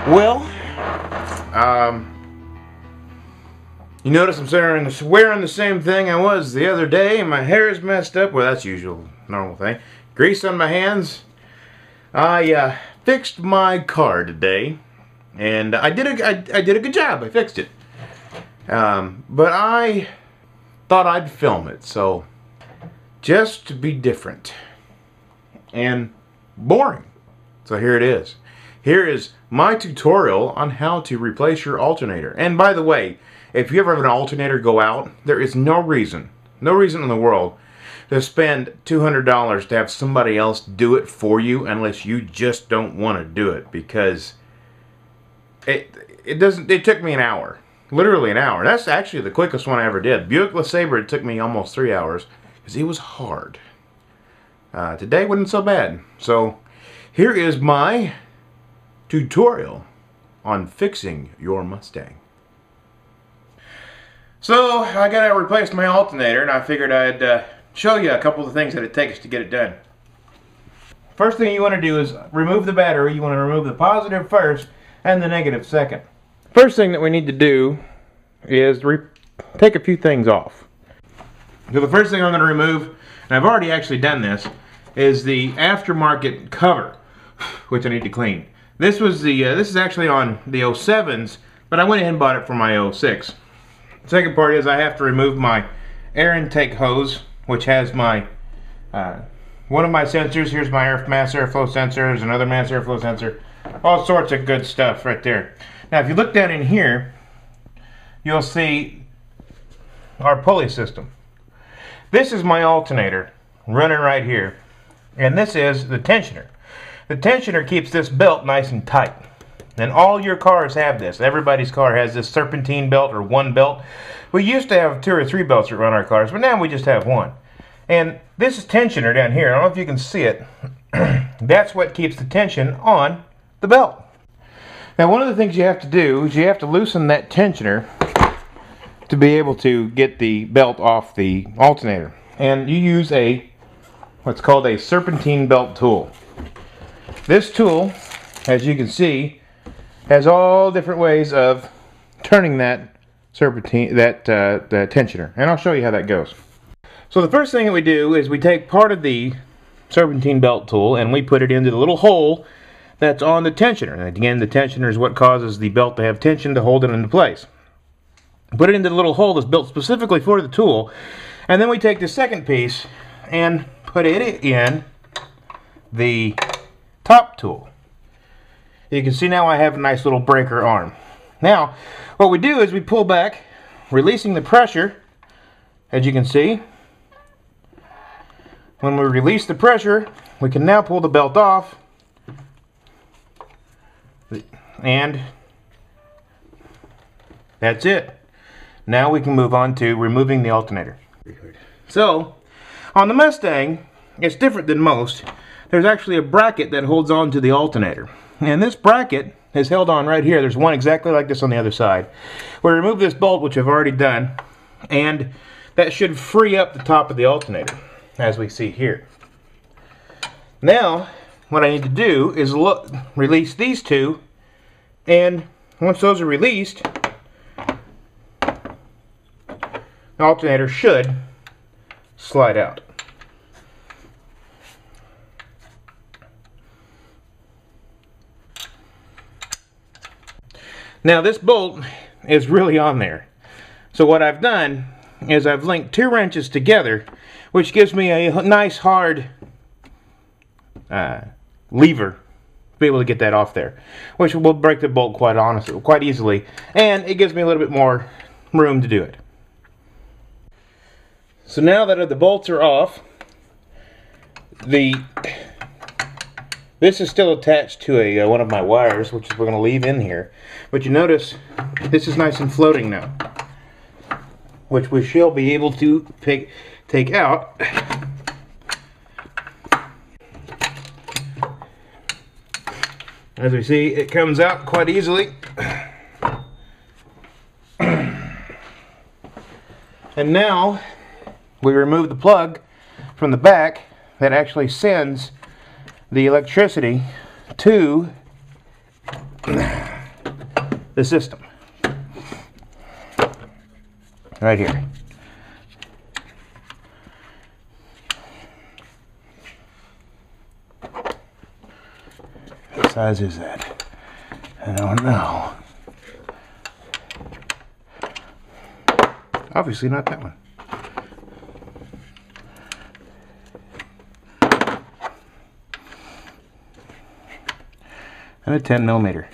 Well, you notice I'm wearing the same thing I was the other day, and my hair is messed up. Well, that's usual, normal thing. Grease on my hands. I fixed my car today, and I did a good job. I fixed it. But I thought I'd film it, so just to be different and boring. So here it is. Here is my tutorial on how to replace your alternator. And by the way, if you ever have an alternator go out, there is no reason in the world to spend $200 to have somebody else do it for you unless you just don't want to do it, because it took me an hour. Literally an hour. That's actually the quickest one I ever did. Buick LeSabre, it took me almost 3 hours because it was hard. Today wasn't so bad. So here is my tutorial on fixing your Mustang. So I gotta replace my alternator, and I figured I'd show you a couple of things that it takes to get it done. First thing you want to do is remove the battery. You want to remove the positive first and the negative second. First thing that we need to do is take a few things off. So the first thing I'm going to remove, and I've already actually done this, is the aftermarket cover, which I need to clean. This is actually on the 07s, but I went ahead and bought it for my 06. The second part is I have to remove my air intake hose, which has my one of my sensors. Here's my mass airflow sensor. There's another mass airflow sensor. All sorts of good stuff right there. Now if you look down in here, you'll see our pulley system. This is my alternator running right here, and this is the tensioner. The tensioner keeps this belt nice and tight, and all your cars have this. Everybody's car has this serpentine belt or one belt. We used to have 2 or 3 belts that run our cars, but now we just have one. And this is tensioner down here. I don't know if you can see it. That's what keeps the tension on the belt. Now one of the things you have to do is you have to loosen that tensioner to be able to get the belt off the alternator. And you use what's called a serpentine belt tool. This tool, as you can see, has all different ways of turning that serpentine, that tensioner. And I'll show you how that goes. So the first thing that we do is we take part of the serpentine belt tool and we put it into the little hole that's on the tensioner. And again, the tensioner is what causes the belt to have tension to hold it into place. Put it into the little hole that's built specifically for the tool, and then we take the second piece and put it in the top tool. You can see now I have a nice little breaker arm. Now what we do is we pull back, releasing the pressure. As you can see, when we release the pressure, we can now pull the belt off, and that's it. Now we can move on to removing the alternator. So on the Mustang, it's different than most. There's actually a bracket that holds on to the alternator, and this bracket is held on right here. There's one exactly like this on the other side. We remove this bolt, which I've already done, and that should free up the top of the alternator, as we see here. Now what I need to do is release these two, and once those are released, the alternator should slide out. Now this bolt is really on there. So what I've done is I've linked 2 wrenches together, which gives me a nice hard lever to be able to get that off there, which will break the bolt quite easily, and it gives me a little bit more room to do it. So now that the bolts are off, this is still attached to one of my wires, which we're going to leave in here. But you notice this is nice and floating now, which we shall be able to take out. As we see, it comes out quite easily. And now we remove the plug from the back that actually sends the electricity to the system. Right here. What size is that? I don't know. Obviously not that one. And a 10 millimeter.